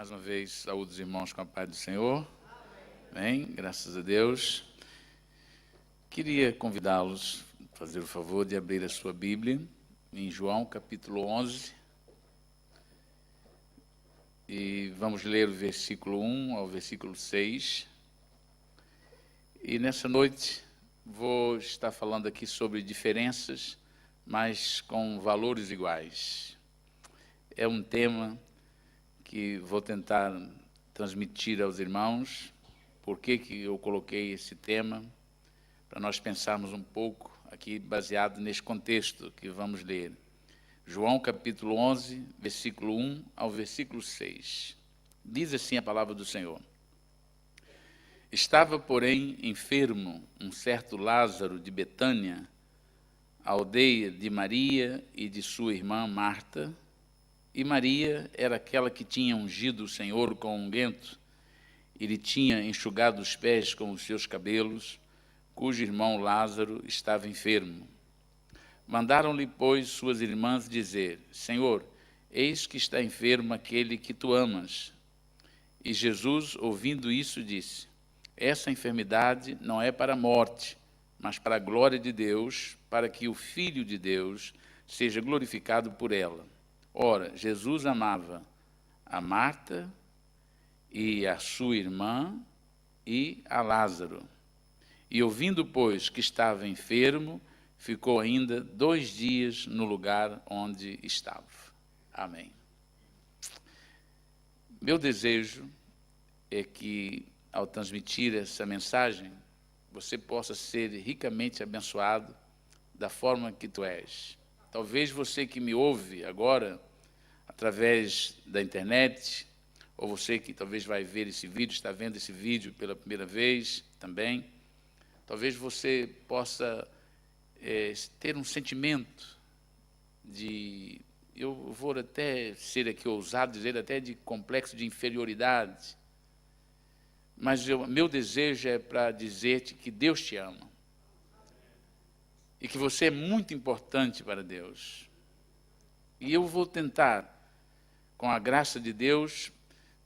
Mais uma vez, saúde os irmãos com a paz do Senhor. Bem, graças a Deus. Queria convidá-los a fazer o favor de abrir a sua Bíblia em João, capítulo 11. E vamos ler o versículo 1 ao versículo 6. E nessa noite vou estar falando aqui sobre diferenças, mas com valores iguais. É um tema que vou tentar transmitir aos irmãos. Por que eu coloquei esse tema? Para nós pensarmos um pouco aqui, baseado nesse contexto que vamos ler. João capítulo 11, versículo 1 ao versículo 6. Diz assim a palavra do Senhor. Estava, porém, enfermo um certo Lázaro de Betânia, a aldeia de Maria e de sua irmã Marta. E Maria era aquela que tinha ungido o Senhor com unguento, e lhe tinha enxugado os pés com os seus cabelos, cujo irmão Lázaro estava enfermo. Mandaram-lhe, pois, suas irmãs dizer: Senhor, eis que está enfermo aquele que tu amas. E Jesus, ouvindo isso, disse: Essa enfermidade não é para a morte, mas para a glória de Deus, para que o Filho de Deus seja glorificado por ela. Ora, Jesus amava a Marta e a sua irmã e a Lázaro. E ouvindo, pois, que estava enfermo, ficou ainda 2 dias no lugar onde estava. Amém. Meu desejo é que, ao transmitir essa mensagem, você possa ser ricamente abençoado da forma que tu és. Talvez você que me ouve agora, através da internet, ou você que talvez vai ver esse vídeo, está vendo esse vídeo pela primeira vez também, talvez você possa ter um sentimento de, eu vou até ser aqui ousado dizer, até de complexo de inferioridade, mas meu desejo é para dizer-te que Deus te ama e que você é muito importante para Deus. E eu vou tentar, com a graça de Deus,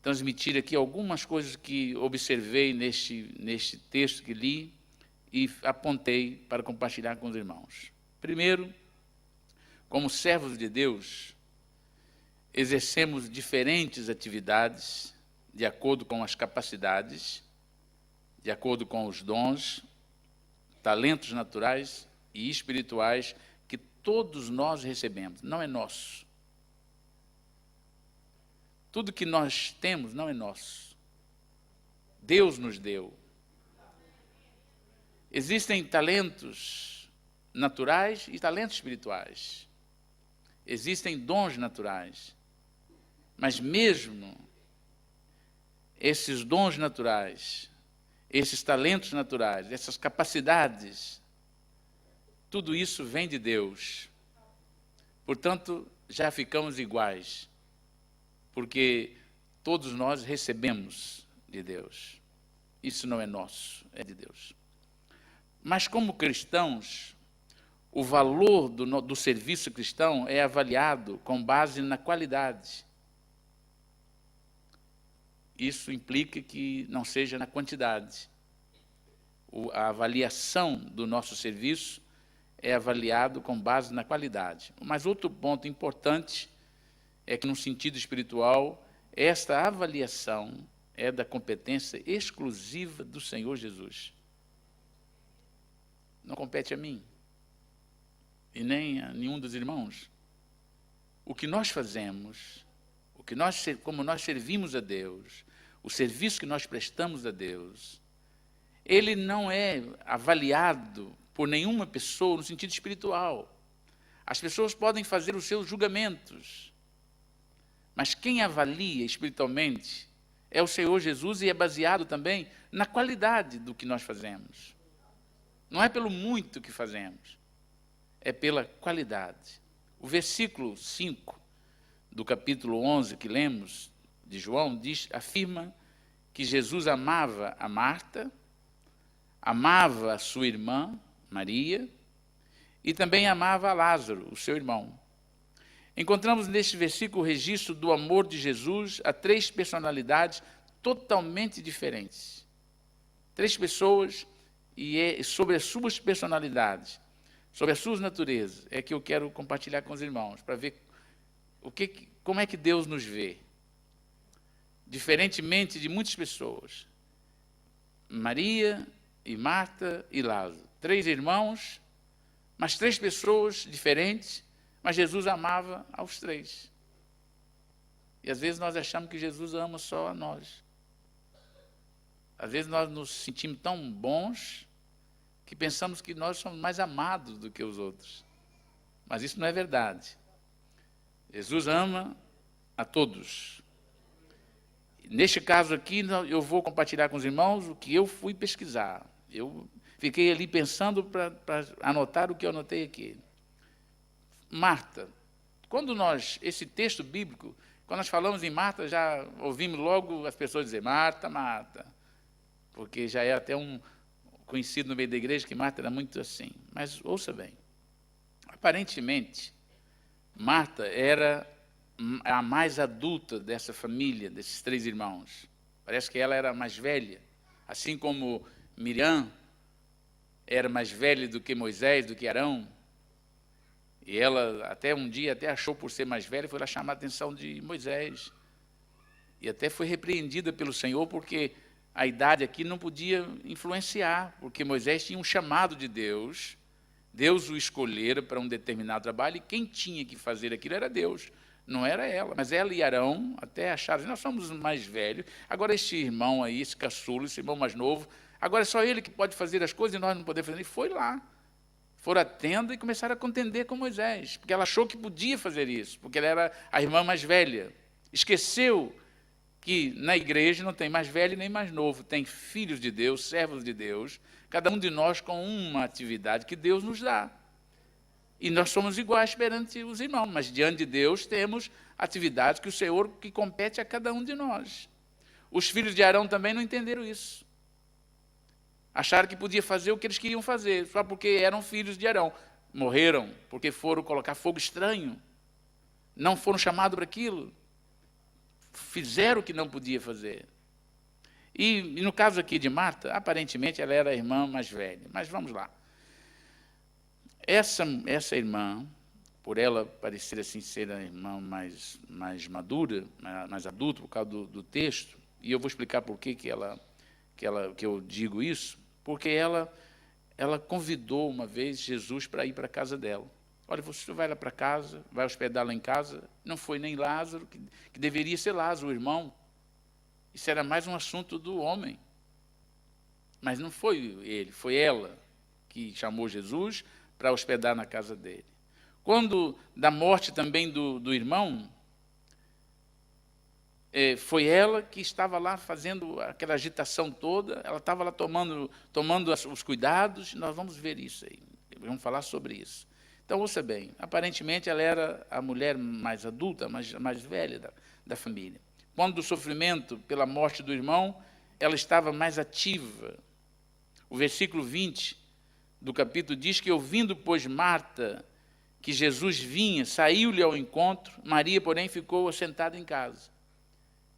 transmitir aqui algumas coisas que observei neste texto que li e apontei para compartilhar com os irmãos. Primeiro, como servos de Deus, exercemos diferentes atividades de acordo com as capacidades, de acordo com os dons, talentos naturais e espirituais que todos nós recebemos. Não é nosso. Tudo que nós temos não é nosso. Deus nos deu. Existem talentos naturais e talentos espirituais. Existem dons naturais. Mas mesmo esses dons naturais, esses talentos naturais, essas capacidades, tudo isso vem de Deus. Portanto, já ficamos iguais. Porque todos nós recebemos de Deus. Isso não é nosso, é de Deus. Mas como cristãos, o valor do serviço cristão é avaliado com base na qualidade. Isso implica que não seja na quantidade. A avaliação do nosso serviço é avaliado com base na qualidade. Mas outro ponto importante é que, no sentido espiritual, esta avaliação é da competência exclusiva do Senhor Jesus. Não compete a mim, e nem a nenhum dos irmãos. O que nós fazemos, como nós servimos a Deus, o serviço que nós prestamos a Deus, ele não é avaliado por nenhuma pessoa no sentido espiritual. As pessoas podem fazer os seus julgamentos, mas quem avalia espiritualmente é o Senhor Jesus e é baseado também na qualidade do que nós fazemos. Não é pelo muito que fazemos, é pela qualidade. O versículo 5 do capítulo 11 que lemos de João afirma que Jesus amava a Marta, amava a sua irmã Maria e também amava a Lázaro, o seu irmão. Encontramos neste versículo o registro do amor de Jesus a três personalidades totalmente diferentes. Três pessoas e sobre as suas personalidades, sobre as suas naturezas, é que eu quero compartilhar com os irmãos, para ver como é que Deus nos vê. Diferentemente de muitas pessoas. Maria e Marta e Lázaro. Três irmãos, mas três pessoas diferentes, mas Jesus amava aos três. E às vezes nós achamos que Jesus ama só a nós. Às vezes nós nos sentimos tão bons que pensamos que nós somos mais amados do que os outros. Mas isso não é verdade. Jesus ama a todos. Neste caso aqui, eu vou compartilhar com os irmãos o que eu fui pesquisar. Eu fiquei ali pensando para anotar o que eu anotei aqui. Marta. Esse texto bíblico, quando nós falamos em Marta, já ouvimos logo as pessoas dizer, Marta, Marta. Porque já é até conhecido no meio da igreja que Marta era muito assim. Mas ouça bem. Aparentemente, Marta era a mais adulta dessa família, desses três irmãos. Parece que ela era a mais velha. Assim como Miriam era mais velha do que Moisés, do que Arão. E ela até um dia achou por ser mais velha, foi lá chamar a atenção de Moisés. E até foi repreendida pelo Senhor, porque a idade aqui não podia influenciar, porque Moisés tinha um chamado de Deus, Deus o escolhera para um determinado trabalho, e quem tinha que fazer aquilo era Deus, não era ela. Mas ela e Arão até acharam, nós somos os mais velhos, agora este irmão aí, esse caçulo, esse irmão mais novo, agora é só ele que pode fazer as coisas e nós não podemos fazer. E foi lá, foram à tenda e começaram a contender com Moisés, porque ela achou que podia fazer isso, porque ela era a irmã mais velha. Esqueceu que na igreja não tem mais velho nem mais novo, tem filhos de Deus, servos de Deus, cada um de nós com uma atividade que Deus nos dá. E nós somos iguais perante os irmãos, mas diante de Deus temos atividades que o Senhor, que compete a cada um de nós. Os filhos de Arão também não entenderam isso. Acharam que podia fazer o que eles queriam fazer, só porque eram filhos de Arão. Morreram porque foram colocar fogo estranho, não foram chamados para aquilo. Fizeram o que não podia fazer. E no caso aqui de Marta, aparentemente ela era a irmã mais velha. Mas vamos lá. Essa irmã, por ela parecer assim ser a irmã mais madura, mais adulta, por causa do texto, e eu vou explicar por que eu digo isso, porque ela convidou uma vez Jesus para ir para a casa dela. Olha, você vai lá para casa, vai hospedar lá em casa. Não foi nem Lázaro, que deveria ser Lázaro, o irmão. Isso era mais um assunto do homem. Mas não foi ele, foi ela que chamou Jesus para hospedar na casa dele. Quando da morte também do irmão, foi ela que estava lá fazendo aquela agitação toda, ela estava lá tomando os cuidados, nós vamos ver isso aí, vamos falar sobre isso. Então, ouça bem, aparentemente ela era a mulher mais adulta, mais velha da família. Quando do sofrimento pela morte do irmão, ela estava mais ativa. O versículo 20 do capítulo diz que, ouvindo, pois, Marta, que Jesus vinha, saiu-lhe ao encontro, Maria, porém, ficou sentada em casa.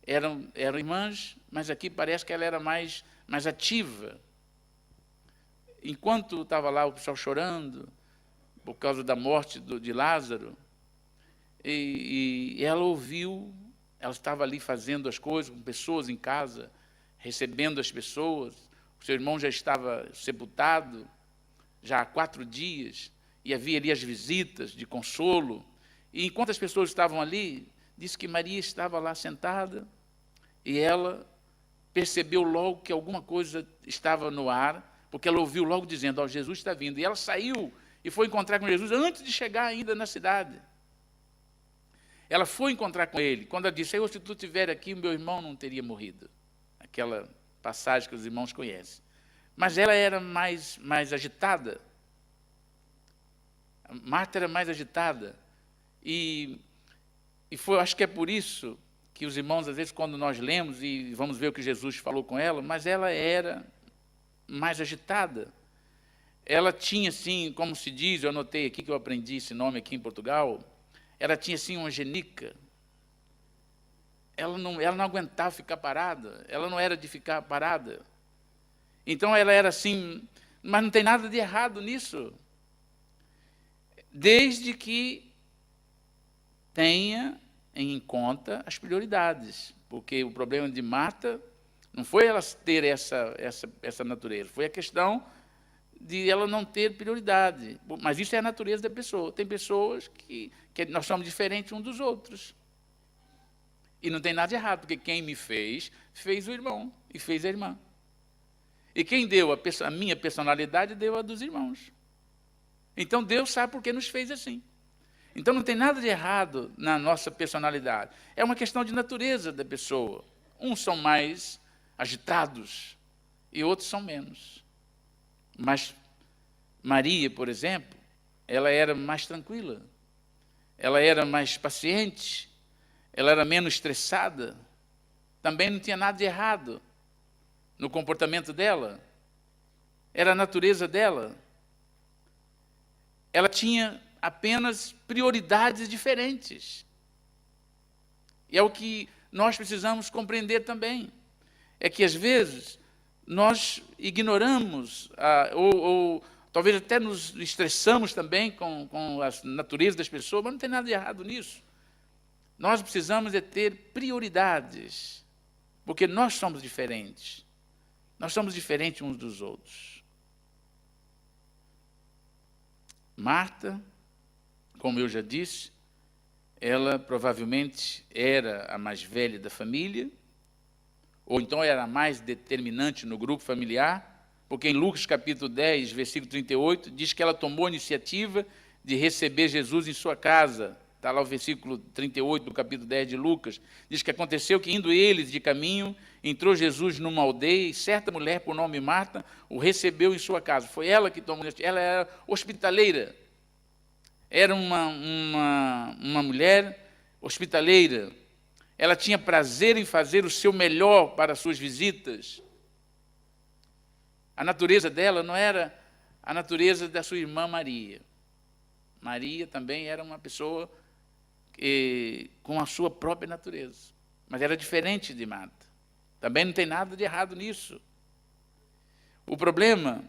Eram irmãs, mas aqui parece que ela era mais ativa. Enquanto estava lá o pessoal chorando, por causa da morte de Lázaro, e ela ouviu, ela estava ali fazendo as coisas, com pessoas em casa, recebendo as pessoas, o seu irmão já estava sepultado, já há 4 dias, e havia ali as visitas de consolo, e enquanto as pessoas estavam ali, disse que Maria estava lá sentada, e ela percebeu logo que alguma coisa estava no ar, porque ela ouviu logo dizendo, ó, Jesus está vindo, e ela saiu, e foi encontrar com Jesus antes de chegar ainda na cidade. Ela foi encontrar com ele, quando ela disse, Senhor, se tu estiver aqui, meu irmão não teria morrido. Aquela passagem que os irmãos conhecem. Mas ela era mais agitada. Marta era mais agitada. E acho que é por isso que os irmãos, às vezes, quando nós lemos e vamos ver o que Jesus falou com ela, mas ela era mais agitada. Ela tinha, assim, como se diz, eu anotei aqui que eu aprendi esse nome aqui em Portugal, ela tinha assim uma genica, ela não aguentava ficar parada, ela não era de ficar parada. Então ela era assim, mas não tem nada de errado nisso, desde que tenha em conta as prioridades, porque o problema de Marta não foi ela ter essa natureza, foi a questão de ela não ter prioridade. Mas isso é a natureza da pessoa. Tem pessoas que nós somos diferentes uns dos outros. E não tem nada de errado, porque quem me fez, fez o irmão e fez a irmã. E quem deu a minha personalidade, deu a dos irmãos. Então Deus sabe por que nos fez assim. Então não tem nada de errado na nossa personalidade. É uma questão de natureza da pessoa. Uns são mais agitados e outros são menos. Mas Maria, por exemplo, ela era mais tranquila. Ela era mais paciente. Ela era menos estressada. Também não tinha nada de errado no comportamento dela. Era a natureza dela. Ela tinha apenas prioridades diferentes. E é o que nós precisamos compreender também. É que, às vezes, nós ignoramos, ou talvez até nos estressamos também com a natureza das pessoas, mas não tem nada de errado nisso. Nós precisamos de ter prioridades, porque nós somos diferentes. Nós somos diferentes uns dos outros. Marta, como eu já disse, ela provavelmente era a mais velha da família, ou então era a mais determinante no grupo familiar, porque em Lucas capítulo 10, versículo 38, diz que ela tomou a iniciativa de receber Jesus em sua casa. Está lá o versículo 38 do capítulo 10 de Lucas. Diz que aconteceu que, indo eles de caminho, entrou Jesus numa aldeia e certa mulher, por nome Marta, o recebeu em sua casa. Foi ela que tomou, ela era hospitaleira. Era uma mulher hospitaleira. Ela tinha prazer em fazer o seu melhor para as suas visitas. A natureza dela não era a natureza da sua irmã Maria. Maria também era uma pessoa com a sua própria natureza, mas era diferente de Marta. Também não tem nada de errado nisso. O problema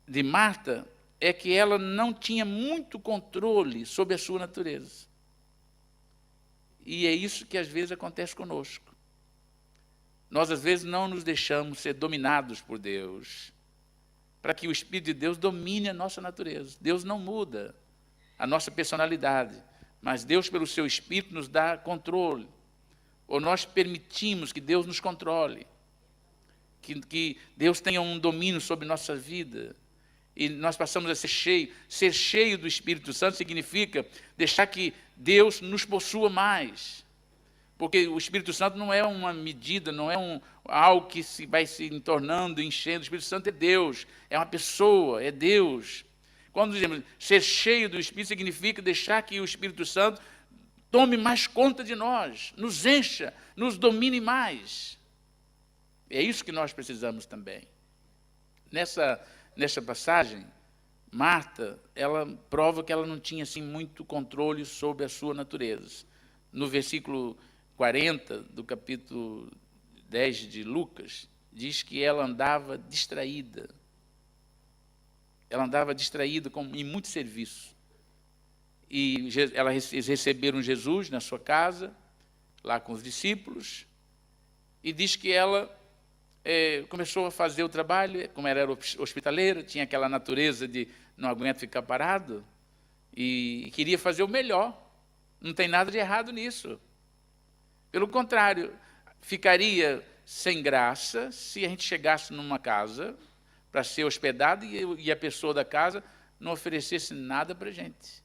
de Marta é que ela não tinha muito controle sobre a sua natureza. E é isso que às vezes acontece conosco. Nós às vezes não nos deixamos ser dominados por Deus, para que o Espírito de Deus domine a nossa natureza. Deus não muda a nossa personalidade, mas Deus, pelo seu Espírito, nos dá controle. Ou nós permitimos que Deus nos controle, que Deus tenha um domínio sobre nossa vida, e nós passamos a ser cheio. Ser cheio do Espírito Santo significa deixar que Deus nos possua mais. Porque o Espírito Santo não é uma medida, não é algo que vai se tornando, enchendo. O Espírito Santo é Deus, é uma pessoa, é Deus. Quando dizemos ser cheio do Espírito, significa deixar que o Espírito Santo tome mais conta de nós, nos encha, nos domine mais. É isso que nós precisamos também. Nessa passagem, Marta, ela prova que ela não tinha assim, muito controle sobre a sua natureza. No versículo 40 do capítulo 10 de Lucas, diz que ela andava distraída. Ela andava distraída em muito serviço. E eles receberam Jesus na sua casa, lá com os discípulos, e diz que ela começou a fazer o trabalho, como ela era hospitaleira, tinha aquela natureza de não aguento ficar parado, e queria fazer o melhor. Não tem nada de errado nisso. Pelo contrário, ficaria sem graça se a gente chegasse numa casa para ser hospedado e a pessoa da casa não oferecesse nada para a gente.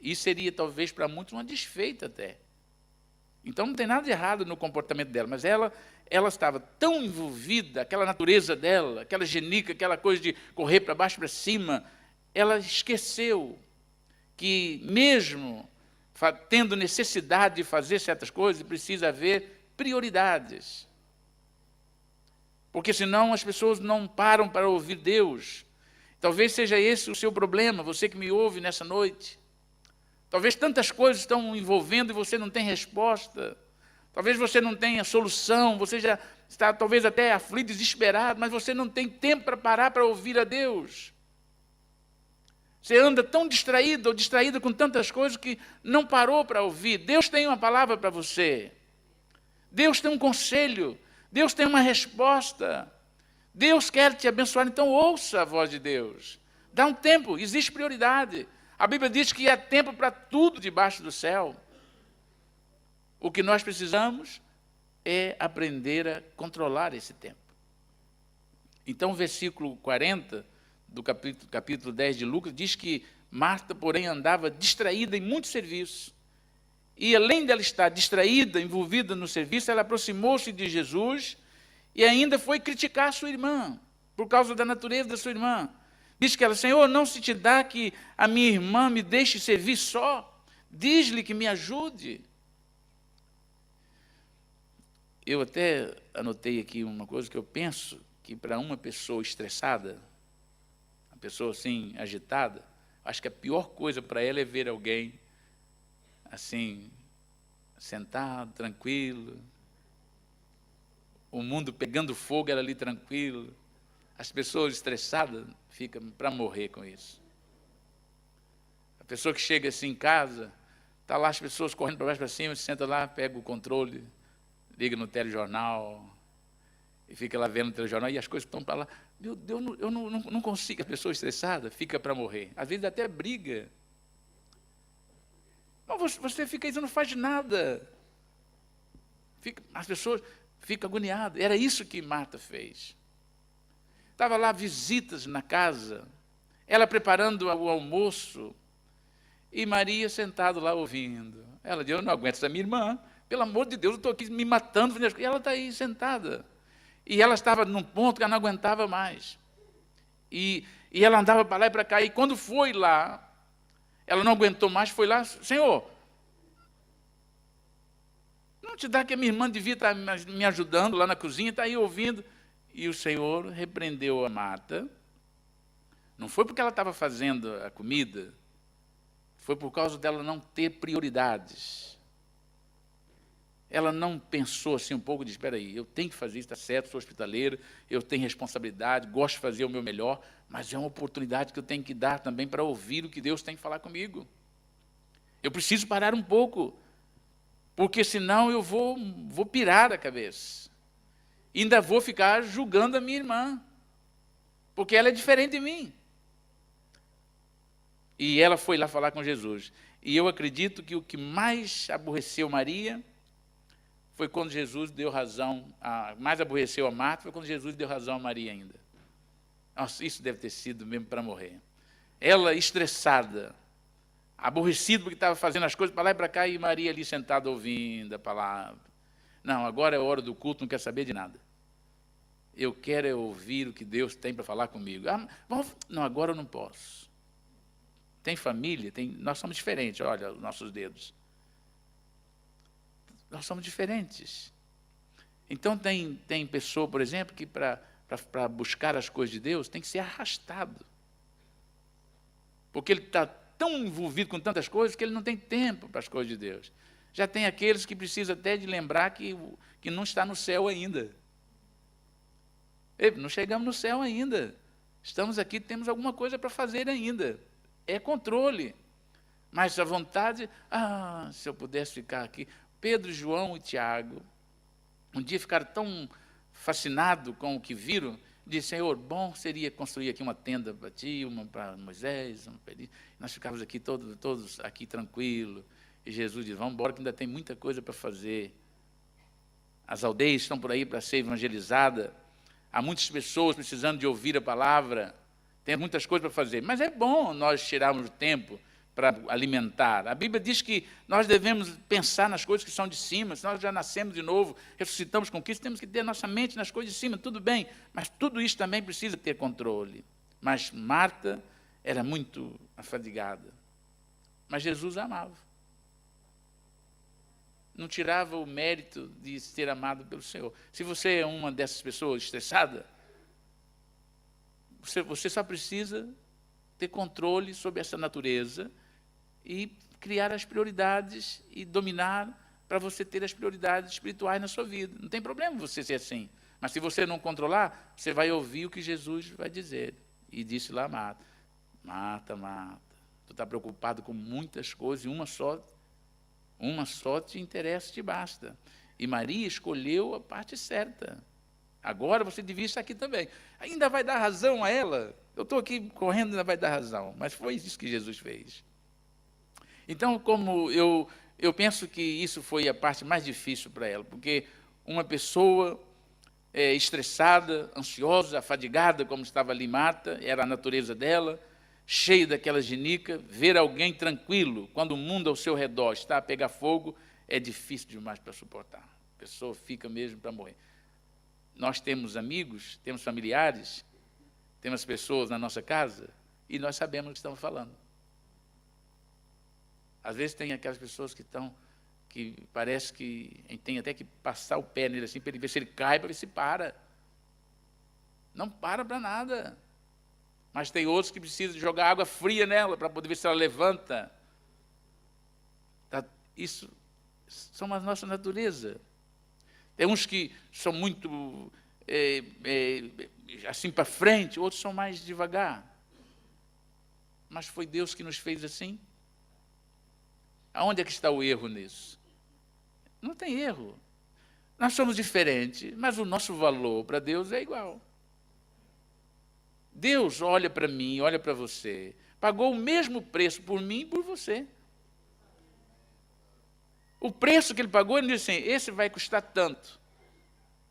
Isso seria, talvez, para muitos, uma desfeita até. Então, não tem nada de errado no comportamento dela, mas ela estava tão envolvida, aquela natureza dela, aquela genica, aquela coisa de correr para baixo, para cima, ela esqueceu que, mesmo tendo necessidade de fazer certas coisas, precisa haver prioridades. Porque senão as pessoas não param para ouvir Deus. Talvez seja esse o seu problema, você que me ouve nessa noite. Talvez tantas coisas estão envolvendo e você não tem resposta. Talvez você não tenha solução, você já está talvez até aflito, desesperado, mas você não tem tempo para parar para ouvir a Deus. Você anda tão distraído ou distraída com tantas coisas que não parou para ouvir. Deus tem uma palavra para você. Deus tem um conselho. Deus tem uma resposta. Deus quer te abençoar, então ouça a voz de Deus. Dá um tempo, existe prioridade. A Bíblia diz que há tempo para tudo debaixo do céu. O que nós precisamos é aprender a controlar esse tempo. Então, o versículo 40 do capítulo 10 de Lucas diz que Marta, porém, andava distraída em muitos serviços. E, além dela estar distraída, envolvida no serviço, ela aproximou-se de Jesus e ainda foi criticar a sua irmã, por causa da natureza da sua irmã. Diz que ela: Senhor, não se te dá que a minha irmã me deixe servir só? Diz-lhe que me ajude. Eu até anotei aqui uma coisa que eu penso que para uma pessoa estressada, uma pessoa assim agitada, acho que a pior coisa para ela é ver alguém assim, sentado, tranquilo, o mundo pegando fogo, ela ali tranquilo. As pessoas estressadas ficam para morrer com isso. A pessoa que chega assim em casa, está lá as pessoas correndo para baixo para cima, senta lá, pega o controle, liga no telejornal, e fica lá vendo o telejornal, e as coisas estão para lá. Meu Deus, eu não consigo. A pessoa estressada fica para morrer. Às vezes até briga. Mas você fica aí, você não faz nada. As pessoas ficam agoniadas. Era isso que Marta fez. Estava lá visitas na casa, ela preparando o almoço, e Maria sentado lá ouvindo. Ela disse: eu não aguento essa minha irmã, pelo amor de Deus, eu estou aqui me matando. E ela está aí sentada. E ela estava num ponto que ela não aguentava mais. E ela andava para lá e para cá, e quando foi lá, ela não aguentou mais, foi lá: Senhor, não te dá que a minha irmã devia estar me ajudando lá na cozinha, está aí ouvindo. E o Senhor repreendeu a Marta. Não foi porque ela estava fazendo a comida, foi por causa dela não ter prioridades. Ela não pensou assim um pouco de: espera aí, eu tenho que fazer isso, está certo, sou hospitaleira, eu tenho responsabilidade, gosto de fazer o meu melhor, mas é uma oportunidade que eu tenho que dar também para ouvir o que Deus tem que falar comigo. Eu preciso parar um pouco, porque senão eu vou pirar a cabeça. Ainda vou ficar julgando a minha irmã, porque ela é diferente de mim. E ela foi lá falar com Jesus. E eu acredito que o que mais aborreceu Maria foi quando Jesus deu razão, mais aborreceu a Marta, foi quando Jesus deu razão a Maria ainda. Nossa, isso deve ter sido mesmo para morrer. Ela estressada, aborrecida porque estava fazendo as coisas para lá e para cá, e Maria ali sentada ouvindo a palavra. Não, agora é a hora do culto, não quero saber de nada. Eu quero é ouvir o que Deus tem para falar comigo. Não, agora eu não posso. Tem família, nós somos diferentes, olha os nossos dedos. Nós somos diferentes. Então tem pessoa, por exemplo, que para buscar as coisas de Deus tem que ser arrastado. Porque ele está tão envolvido com tantas coisas que ele não tem tempo para as coisas de Deus. Já tem aqueles que precisam até de lembrar que não está no céu ainda. Não chegamos no céu ainda. Estamos aqui, temos alguma coisa para fazer ainda. É controle. Mas a vontade, se eu pudesse ficar aqui. Pedro, João e Tiago, um dia ficaram tão fascinados com o que viram, disse: Senhor, bom seria construir aqui uma tenda para ti, uma para Moisés, uma para Elias. Nós ficávamos aqui todos aqui tranquilos. E Jesus disse: vamos embora que ainda tem muita coisa para fazer. As aldeias estão por aí para ser evangelizadas. Há muitas pessoas precisando de ouvir a palavra. Tem muitas coisas para fazer. Mas é bom nós tirarmos o tempo para alimentar. A Bíblia diz que nós devemos pensar nas coisas que são de cima. Se nós já nascemos de novo, ressuscitamos com Cristo, temos que ter nossa mente nas coisas de cima, tudo bem. Mas tudo isso também precisa ter controle. Mas Marta era muito afadigada. Mas Jesus a amava. Não tirava o mérito de ser amado pelo Senhor. Se você é uma dessas pessoas estressada, você só precisa ter controle sobre essa natureza e criar as prioridades e dominar para você ter as prioridades espirituais na sua vida. Não tem problema você ser assim. Mas se você não controlar, você vai ouvir o que Jesus vai dizer. E disse lá, Marta, Marta, Marta, tu está preocupado com muitas coisas e uma só te interessa, te basta. E Maria escolheu a parte certa. Agora você devia estar aqui também. Ainda vai dar razão a ela? Eu estou aqui correndo, ainda vai dar razão. Mas foi isso que Jesus fez. Então, como eu penso que isso foi a parte mais difícil para ela, porque uma pessoa estressada, ansiosa, afadigada, como estava ali Marta, era a natureza dela, cheia daquela genica, ver alguém tranquilo, quando o mundo ao seu redor está a pegar fogo, é difícil demais para suportar. A pessoa fica mesmo para morrer. Nós temos amigos, temos familiares, temos pessoas na nossa casa, e nós sabemos o que estamos falando. Às vezes tem aquelas pessoas que parece que a gente tem até que passar o pé nele assim, para ele ver se ele cai, para ver se para. Não para nada. Mas tem outros que precisam jogar água fria nela, para poder ver se ela levanta. Isso são a nossa natureza. Tem uns que são muito assim para frente, outros são mais devagar. Mas foi Deus que nos fez assim? Aonde é que está o erro nisso? Não tem erro. Nós somos diferentes, mas o nosso valor para Deus é igual. Deus olha para mim, olha para você, pagou o mesmo preço por mim e por você. O preço que ele pagou, ele disse assim, esse vai custar tanto.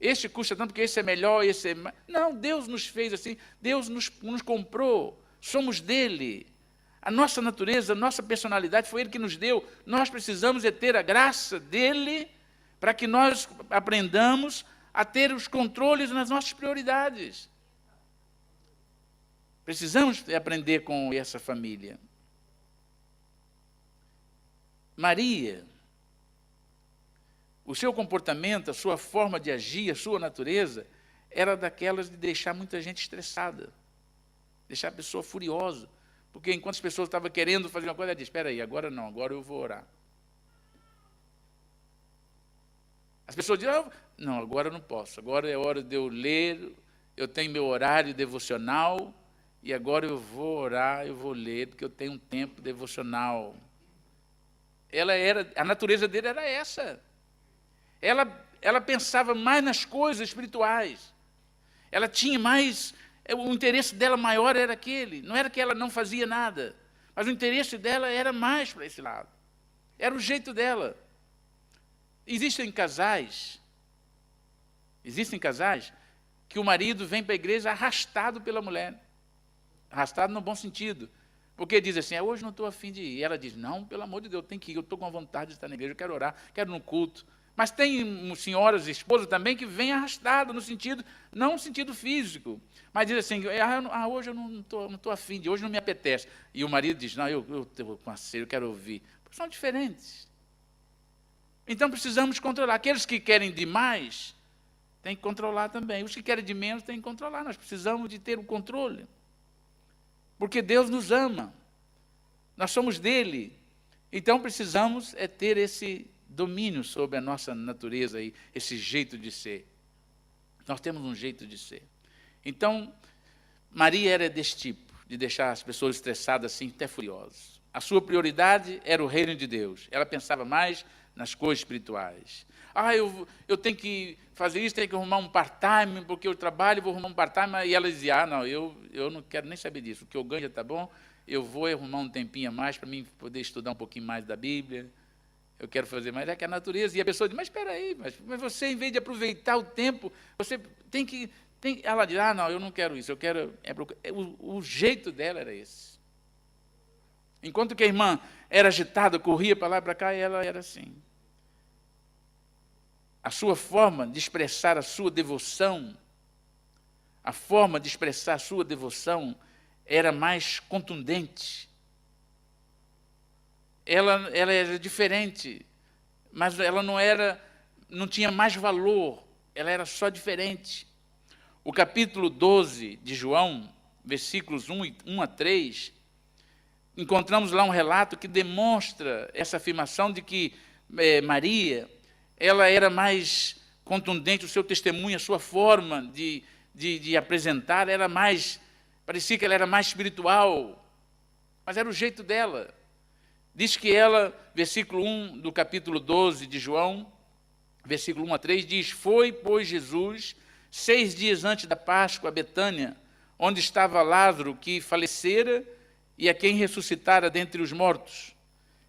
Este custa tanto porque esse é melhor, esse é mais. Não, Deus nos fez assim, Deus nos comprou, somos dele. A nossa natureza, a nossa personalidade foi ele que nos deu. Nós precisamos ter a graça dele para que nós aprendamos a ter os controles nas nossas prioridades. Precisamos aprender com essa família. Maria, o seu comportamento, a sua forma de agir, a sua natureza, era daquelas de deixar muita gente estressada, deixar a pessoa furiosa. Porque enquanto as pessoas estavam querendo fazer uma coisa, ela disse, espera aí, agora não, agora eu vou orar. As pessoas dizem, não, agora eu não posso, agora é hora de eu ler, eu tenho meu horário devocional, e agora eu vou orar, eu vou ler, porque eu tenho um tempo devocional. A natureza dele era essa. Ela pensava mais nas coisas espirituais. Ela tinha mais, o interesse dela maior era aquele. Não era que ela não fazia nada, mas o interesse dela era mais para esse lado. Era o jeito dela. Existem casais que o marido vem para a igreja arrastado pela mulher. Arrastado no bom sentido. Porque diz assim, hoje não estou a fim de ir. E ela diz, não, pelo amor de Deus, tem que ir, eu estou com vontade de estar na igreja, eu quero orar, quero ir no culto. Mas tem senhoras e esposas também que vêm arrastadas no sentido, não no sentido físico, mas diz assim, hoje eu não estou a fim de ir, hoje não me apetece. E o marido diz, não, eu estou com a sede, eu quero ouvir. São diferentes. Então precisamos controlar. Aqueles que querem demais, têm que controlar também. Os que querem de menos, têm que controlar. Nós precisamos de ter o controle. Porque Deus nos ama. Nós somos dele. Então precisamos ter esse domínio sobre a nossa natureza e esse jeito de ser. Nós temos um jeito de ser. Então, Maria era desse tipo, de deixar as pessoas estressadas assim, até furiosas. A sua prioridade era o reino de Deus. Ela pensava mais nas coisas espirituais. Eu tenho que fazer isso, tenho que arrumar um part-time, porque eu trabalho, vou arrumar um part-time. E ela dizia, não, eu não quero nem saber disso, o que eu ganho já está bom, eu vou arrumar um tempinho a mais para mim poder estudar um pouquinho mais da Bíblia, eu quero fazer mais, é que a natureza. E a pessoa diz, mas espera aí, mas você, em vez de aproveitar o tempo, você tem que... Ela diz, não, eu não quero isso, eu quero... O jeito dela era esse. Enquanto que a irmã era agitada, corria para lá e para cá, ela era assim. A sua forma de expressar a sua devoção, era mais contundente. Ela era diferente, mas ela não tinha mais valor, ela era só diferente. O capítulo 12 de João, versículos 1 a 3, encontramos lá um relato que demonstra essa afirmação de que Maria, ela era mais contundente, o seu testemunho, a sua forma de apresentar, era mais, parecia que ela era mais espiritual, mas era o jeito dela. Diz que ela, versículo 1 do capítulo 12 de João, versículo 1 a 3, diz: foi, pois, Jesus, 6 dias antes da Páscoa, a Betânia, onde estava Lázaro, que falecera, e a quem ressuscitara dentre os mortos.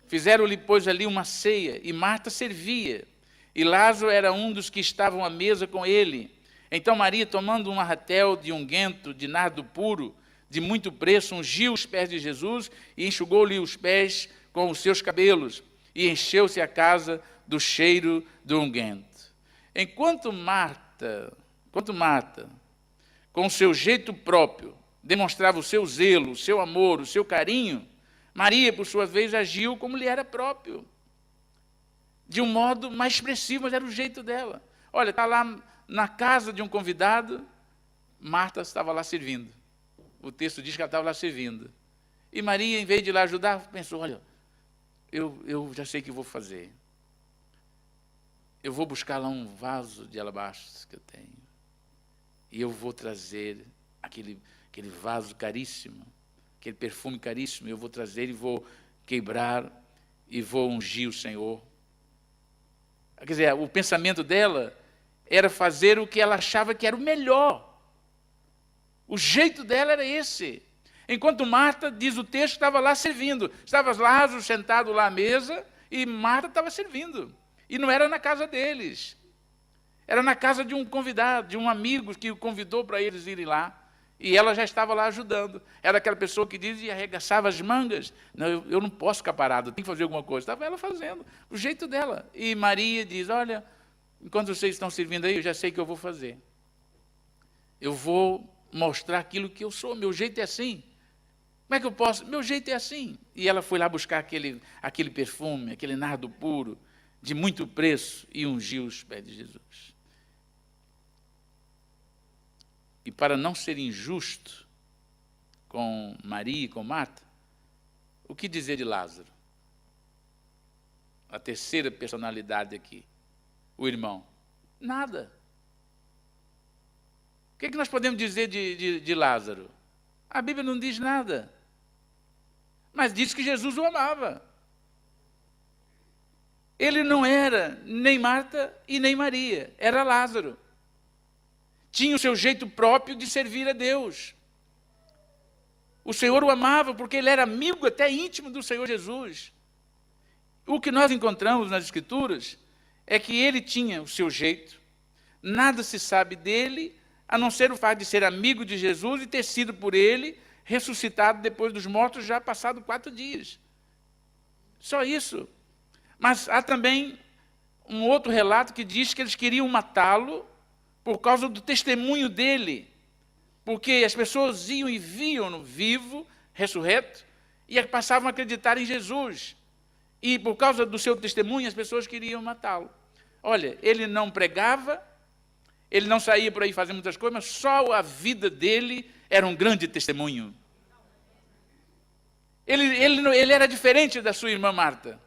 Fizeram-lhe, pois, ali uma ceia, e Marta servia, e Lázaro era um dos que estavam à mesa com ele. Então Maria, tomando um arratel de unguento, de nardo puro, de muito preço, ungiu os pés de Jesus, e enxugou-lhe os pés com os seus cabelos, e encheu-se a casa do cheiro do unguento. Enquanto Marta, com o seu jeito próprio, demonstrava o seu zelo, o seu amor, o seu carinho, Maria, por sua vez, agiu como lhe era próprio, de um modo mais expressivo, mas era o jeito dela. Olha, está lá na casa de um convidado, Marta estava lá servindo. O texto diz que ela estava lá servindo. E Maria, em vez de ir lá ajudar, pensou: olha, eu já sei o que vou fazer. Eu vou buscar lá um vaso de alabastro que eu tenho. E eu vou trazer aquele vaso caríssimo, aquele perfume caríssimo, eu vou trazer e vou quebrar e vou ungir o Senhor. Quer dizer, o pensamento dela era fazer o que ela achava que era o melhor. O jeito dela era esse. Enquanto Marta, diz o texto, estava lá servindo. Estava Lázaro sentado lá à mesa e Marta estava servindo. E não era na casa deles. Era na casa de um convidado, de um amigo que o convidou para eles irem lá. E ela já estava lá ajudando. Era aquela pessoa que diz e arregaçava as mangas. Não, eu não posso ficar parado, tenho que fazer alguma coisa. Estava ela fazendo, o jeito dela. E Maria diz: olha, enquanto vocês estão servindo aí, eu já sei o que eu vou fazer. Eu vou mostrar aquilo que eu sou, meu jeito é assim. Como é que eu posso? Meu jeito é assim. E ela foi lá buscar aquele perfume, aquele nardo puro, de muito preço, e ungiu os pés de Jesus. E para não ser injusto com Maria e com Marta, o que dizer de Lázaro? A terceira personalidade aqui, o irmão. Nada. O que nós podemos dizer de Lázaro? A Bíblia não diz nada. Mas diz que Jesus o amava. Ele não era nem Marta e nem Maria, era Lázaro. Tinha o seu jeito próprio de servir a Deus. O Senhor o amava porque ele era amigo até íntimo do Senhor Jesus. O que nós encontramos nas Escrituras é que ele tinha o seu jeito, nada se sabe dele, a não ser o fato de ser amigo de Jesus e ter sido por ele ressuscitado depois dos mortos, já passado 4 dias. Só isso. Mas há também um outro relato que diz que eles queriam matá-lo por causa do testemunho dele, porque as pessoas iam e viam-no vivo, ressurreto, e passavam a acreditar em Jesus. E por causa do seu testemunho, as pessoas queriam matá-lo. Olha, ele não pregava, ele não saía por aí fazendo muitas coisas, mas só a vida dele era um grande testemunho. Ele era diferente da sua irmã Marta.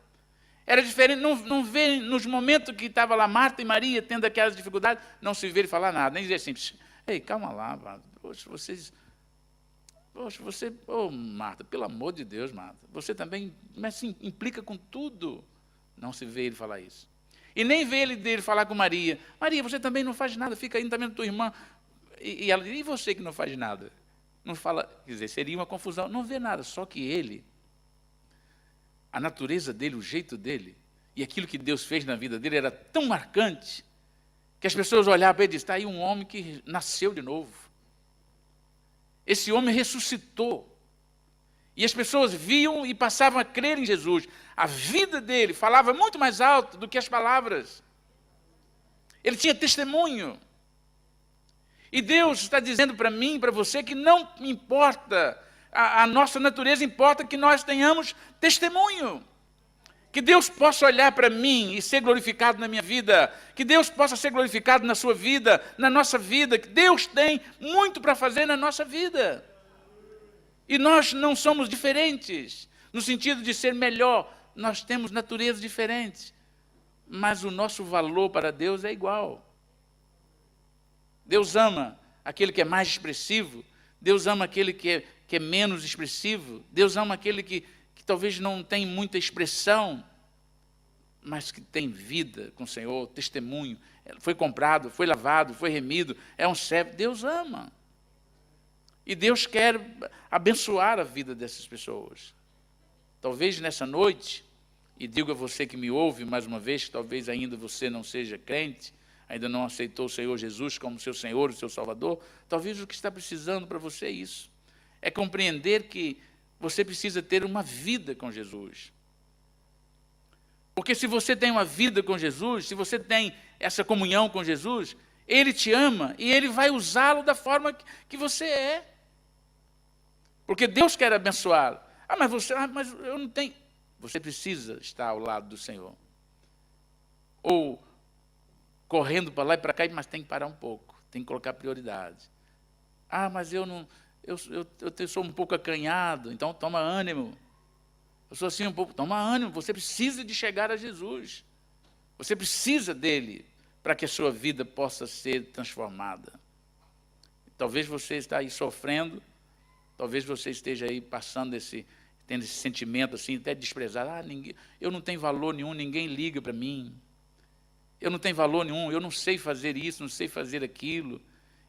Era diferente, não vê nos momentos que estava lá Marta e Maria tendo aquelas dificuldades, não se vê ele falar nada, nem dizer assim: ei, calma lá, Marta. Marta, pelo amor de Deus, Marta, você também mas, assim, implica com tudo. Não se vê ele falar isso. E nem vê ele falar com Maria: Maria, você também não faz nada, fica aí também com tua irmã. E ela diz: e você que não faz nada? Não fala, quer dizer, seria uma confusão, não vê nada, só que ele, a natureza dele, o jeito dele, e aquilo que Deus fez na vida dele era tão marcante, que as pessoas olhavam para ele e diziam: está aí um homem que nasceu de novo. Esse homem ressuscitou. E as pessoas viam e passavam a crer em Jesus. A vida dele falava muito mais alto do que as palavras. Ele tinha testemunho. E Deus está dizendo para mim e para você que não importa a nossa natureza, importa que nós tenhamos testemunho. Que Deus possa olhar para mim e ser glorificado na minha vida. Que Deus possa ser glorificado na sua vida, na nossa vida. Que Deus tem muito para fazer na nossa vida. E nós não somos diferentes. no sentido de ser melhor. Nós temos naturezas diferentes, mas o nosso valor para Deus é igual. Deus ama aquele que é mais expressivo, Deus ama aquele que é menos expressivo, Deus ama aquele que talvez não tem muita expressão, mas que tem vida com o Senhor, testemunho, foi comprado, foi lavado, foi remido, é um servo. Deus ama. E Deus quer abençoar a vida dessas pessoas. Talvez nessa noite, e digo a você que me ouve mais uma vez, que talvez ainda você não seja crente, ainda não aceitou o Senhor Jesus como seu Senhor e seu Salvador, talvez o que está precisando para você é isso. É compreender que você precisa ter uma vida com Jesus. Porque se você tem uma vida com Jesus, se você tem essa comunhão com Jesus, Ele te ama e Ele vai usá-lo da forma que você é. Porque Deus quer abençoá-lo. Mas eu não tenho. Você precisa estar ao lado do Senhor. Ou correndo para lá e para cá, mas tem que parar um pouco, tem que colocar prioridade. Mas eu não, eu sou um pouco acanhado, então toma ânimo. Eu sou assim um pouco, toma ânimo, você precisa de chegar a Jesus. Você precisa dele para que a sua vida possa ser transformada. Talvez você esteja aí sofrendo, talvez você esteja aí passando tendo esse sentimento assim, até desprezado. Eu não tenho valor nenhum, ninguém liga para mim. Eu não tenho valor nenhum, eu não sei fazer isso, não sei fazer aquilo.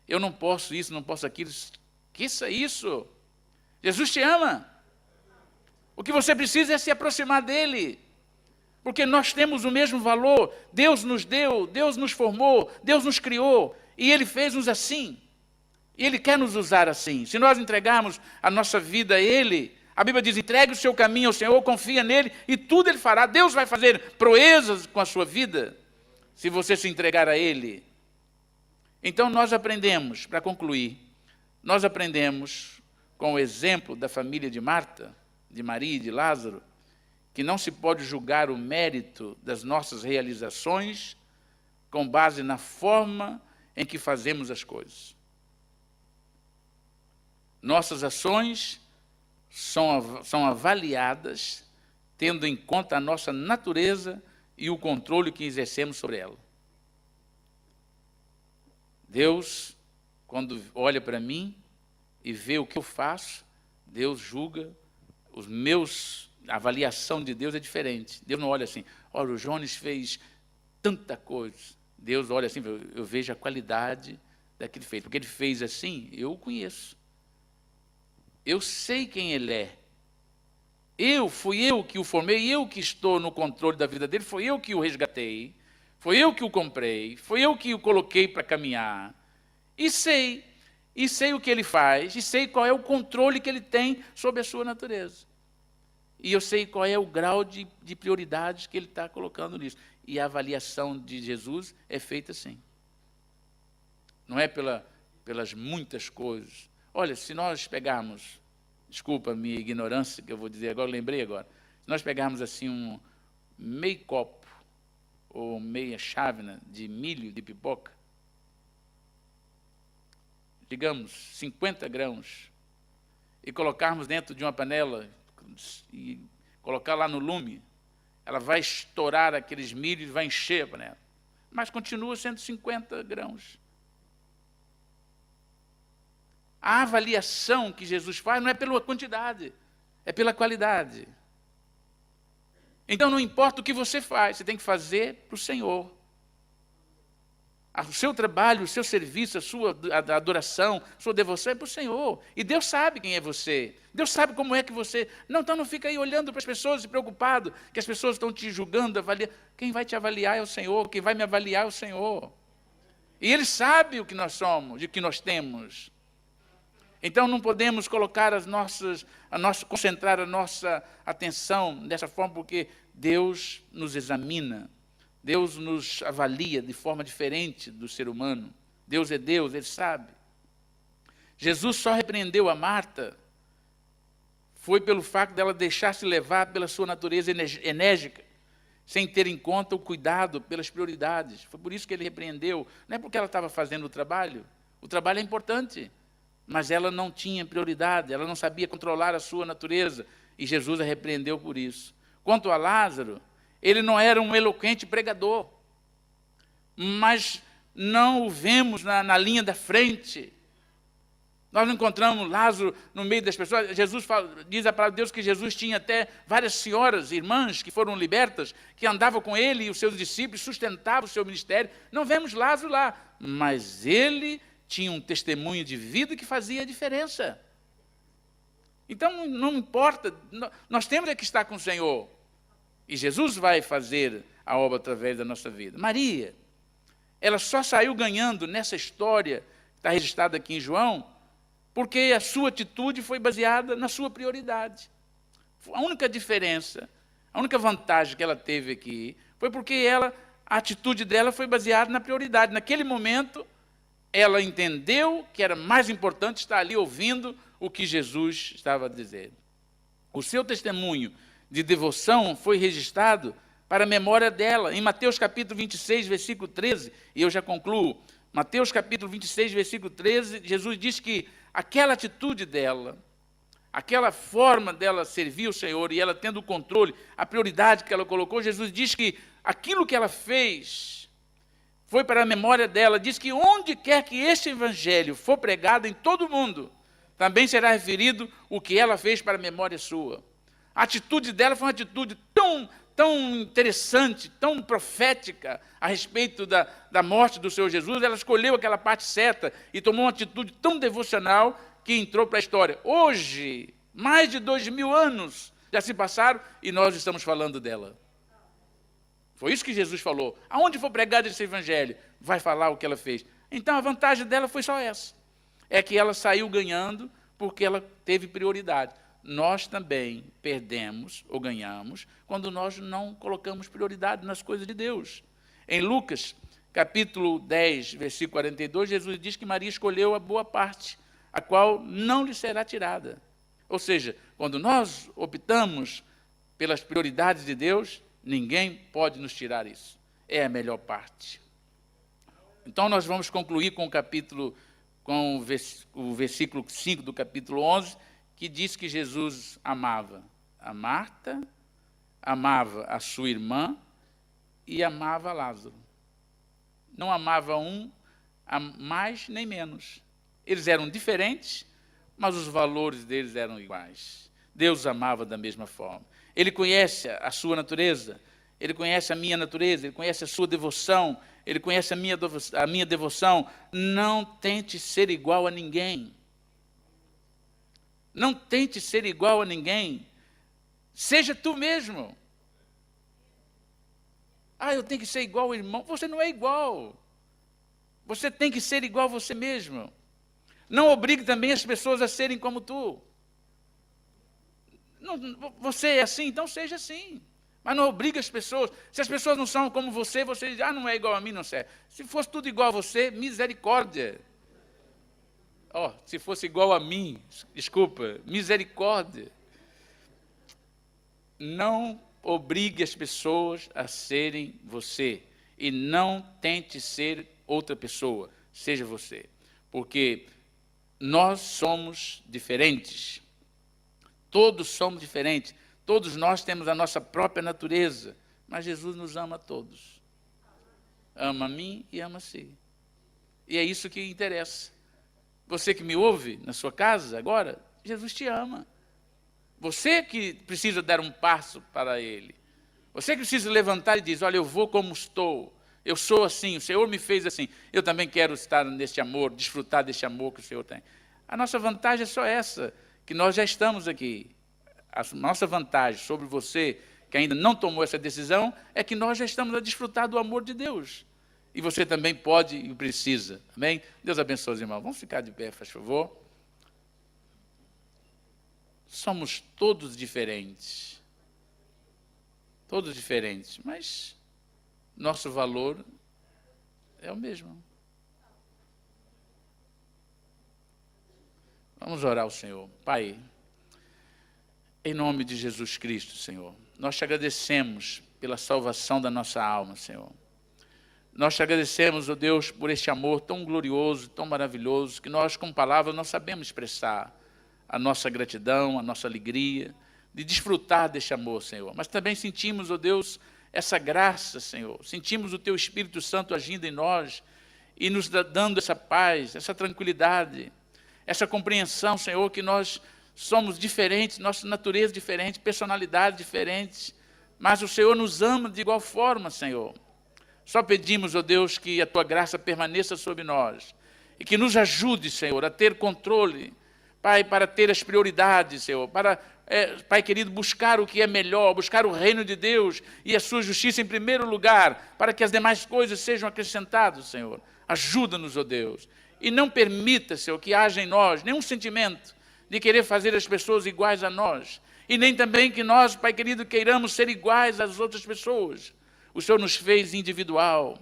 Eu não posso isso, não posso aquilo. Esqueça isso. Jesus te ama. O que você precisa é se aproximar dele. Porque nós temos o mesmo valor. Deus nos deu, Deus nos formou, Deus nos criou. E Ele fez-nos assim. E Ele quer nos usar assim. Se nós entregarmos a nossa vida a Ele, a Bíblia diz, entregue o seu caminho ao Senhor, confia nele e tudo Ele fará. Deus vai fazer proezas com a sua vida, se você se entregar a Ele. Então nós aprendemos, para concluir, nós aprendemos com o exemplo da família de Marta, de Maria e de Lázaro, que não se pode julgar o mérito das nossas realizações com base na forma em que fazemos as coisas. Nossas ações são avaliadas tendo em conta a nossa natureza e o controle que exercemos sobre ela. Deus, quando olha para mim e vê o que eu faço, Deus julga a avaliação de Deus é diferente. Deus não olha assim, olha, o Jones fez tanta coisa. Deus olha assim, eu vejo a qualidade daquele feito. Porque ele fez assim, eu o conheço. Eu sei quem ele é. Fui eu que o formei, eu que estou no controle da vida dele, foi eu que o resgatei, foi eu que o comprei, foi eu que o coloquei para caminhar. E sei o que ele faz, e sei qual é o controle que ele tem sobre a sua natureza. E eu sei qual é o grau de prioridades que ele está colocando nisso. E a avaliação de Jesus é feita assim. Não é pelas muitas coisas. Olha, se nós pegarmos, desculpa a minha ignorância, que eu vou dizer agora, lembrei agora. Se nós pegarmos assim um meio copo, ou meia chávena de milho de pipoca, digamos, 50 grãos, e colocarmos dentro de uma panela e colocar lá no lume, ela vai estourar aqueles milhos e vai encher a panela. Mas continua sendo 50 grãos. A avaliação que Jesus faz não é pela quantidade, é pela qualidade. Então não importa o que você faz, você tem que fazer para o Senhor. O seu trabalho, o seu serviço, a sua adoração, a sua devoção é para o Senhor. E Deus sabe quem é você. Deus sabe como é que você... Então não fica aí olhando para as pessoas e preocupado que as pessoas estão te julgando, avaliando. Quem vai te avaliar é o Senhor, quem vai me avaliar é o Senhor. E Ele sabe o que nós somos, o que nós temos. Então não podemos colocar concentrar a nossa atenção dessa forma, porque Deus nos examina. Deus nos avalia de forma diferente do ser humano. Deus é Deus, Ele sabe. Jesus só repreendeu a Marta, foi pelo fato dela deixar-se levar pela sua natureza enérgica, sem ter em conta o cuidado pelas prioridades. Foi por isso que Ele repreendeu. Não é porque ela estava fazendo o trabalho é importante. mas ela não tinha prioridade, ela não sabia controlar a sua natureza, e Jesus a repreendeu por isso. Quanto a Lázaro, ele não era um eloquente pregador, mas não o vemos na linha da frente. Nós não encontramos Lázaro no meio das pessoas. Jesus diz a palavra de Deus que Jesus tinha até várias senhoras, irmãs, que foram libertas, que andavam com ele e os seus discípulos, sustentavam o seu ministério. Não vemos Lázaro lá, mas ele tinha um testemunho de vida que fazia a diferença. Então, não importa, nós temos é que estar com o Senhor. E Jesus vai fazer a obra através da nossa vida. Maria, ela só saiu ganhando nessa história, que está registrada aqui em João, porque a sua atitude foi baseada na sua prioridade. A única diferença, a única vantagem que ela teve aqui, foi porque a atitude dela foi baseada na prioridade. Naquele momento, ela entendeu que era mais importante estar ali ouvindo o que Jesus estava dizendo. O seu testemunho de devoção foi registrado para a memória dela. Em Mateus capítulo 26, versículo 13, e eu já concluo, Mateus capítulo 26, versículo 13, Jesus diz que aquela atitude dela, aquela forma dela servir o Senhor, e ela tendo o controle, a prioridade que ela colocou, Jesus diz que aquilo que ela fez foi para a memória dela. Diz que onde quer que este evangelho for pregado em todo o mundo, também será referido o que ela fez para a memória sua. A atitude dela foi uma atitude tão interessante, tão profética a respeito da morte do Senhor Jesus. Ela escolheu aquela parte certa e tomou uma atitude tão devocional que entrou para a história. Hoje, mais de 2000 anos já se passaram e nós estamos falando dela. Foi isso que Jesus falou. Aonde for pregado esse evangelho, vai falar o que ela fez. Então a vantagem dela foi só essa. É que ela saiu ganhando porque ela teve prioridade. Nós também perdemos ou ganhamos quando nós não colocamos prioridade nas coisas de Deus. Em Lucas, capítulo 10, versículo 42, Jesus diz que Maria escolheu a boa parte, a qual não lhe será tirada. Ou seja, quando nós optamos pelas prioridades de Deus, ninguém pode nos tirar isso. É a melhor parte. Então nós vamos concluir com o versículo 5 do capítulo 11, que diz que Jesus amava a Marta, amava a sua irmã e amava a Lázaro. Não amava um a mais nem menos. Eles eram diferentes, mas os valores deles eram iguais. Deus amava da mesma forma. Ele conhece a sua natureza, ele conhece a minha natureza, ele conhece a sua devoção, ele conhece a minha devoção. Não tente ser igual a ninguém. Não tente ser igual a ninguém. Seja tu mesmo. Eu tenho que ser igual ao irmão. Você não é igual. Você tem que ser igual a você mesmo. Não obrigue também as pessoas a serem como tu. Não, você é assim, então seja assim. Mas não obrigue as pessoas. Se as pessoas não são como você diz, não é igual a mim, não serve. Se fosse tudo igual a você, misericórdia. Se fosse igual a mim, desculpa, misericórdia. Não obrigue as pessoas a serem você. E não tente ser outra pessoa, seja você. Porque nós somos diferentes. Todos somos diferentes. Todos nós temos a nossa própria natureza. Mas Jesus nos ama a todos. Ama a mim e ama a si. E é isso que interessa. Você que me ouve na sua casa agora, Jesus te ama. Você que precisa dar um passo para Ele. Você que precisa levantar e dizer, olha, eu vou como estou. Eu sou assim, o Senhor me fez assim. Eu também quero estar neste amor, desfrutar deste amor que o Senhor tem. A nossa vantagem é só essa, que nós já estamos aqui. A nossa vantagem sobre você, que ainda não tomou essa decisão, é que nós já estamos a desfrutar do amor de Deus. E você também pode e precisa. Amém? Deus abençoe os irmãos. Vamos ficar de pé, faz favor. Somos todos diferentes. Todos diferentes. Mas nosso valor é o mesmo. Vamos orar ao Senhor. Pai, em nome de Jesus Cristo, Senhor, nós te agradecemos pela salvação da nossa alma, Senhor. Nós te agradecemos, ó Deus, por este amor tão glorioso, tão maravilhoso, que nós, com palavras, não sabemos expressar a nossa gratidão, a nossa alegria, de desfrutar deste amor, Senhor. Mas também sentimos, ó Deus, essa graça, Senhor. Sentimos o Teu Espírito Santo agindo em nós e nos dando essa paz, essa tranquilidade, essa compreensão, Senhor, que nós somos diferentes, nossa natureza é diferente, personalidades diferentes, mas o Senhor nos ama de igual forma, Senhor. Só pedimos, ó Deus, que a Tua graça permaneça sobre nós e que nos ajude, Senhor, a ter controle, Pai, para ter as prioridades, Senhor, para, Pai querido, buscar o que é melhor, buscar o reino de Deus e a sua justiça em primeiro lugar, para que as demais coisas sejam acrescentadas, Senhor. Ajuda-nos, ó Deus, e não permita, Senhor, que haja em nós nenhum sentimento de querer fazer as pessoas iguais a nós, e nem também que nós, Pai querido, queiramos ser iguais às outras pessoas. O Senhor nos fez individual,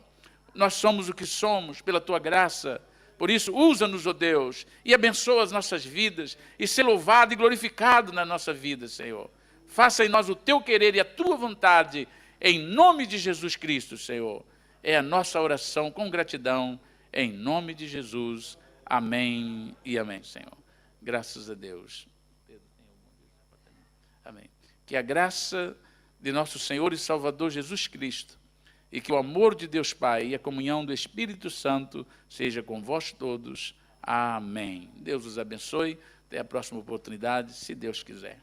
nós somos o que somos pela Tua graça. Por isso, usa-nos, ó Deus, e abençoa as nossas vidas, e ser louvado e glorificado na nossa vida, Senhor. Faça em nós o Teu querer e a Tua vontade, em nome de Jesus Cristo, Senhor. É a nossa oração com gratidão, em nome de Jesus. Amém e amém, Senhor. Graças a Deus. Amém. Que a graça de nosso Senhor e Salvador Jesus Cristo, e que o amor de Deus Pai e a comunhão do Espírito Santo seja com vós todos. Amém. Deus os abençoe. Até a próxima oportunidade, se Deus quiser.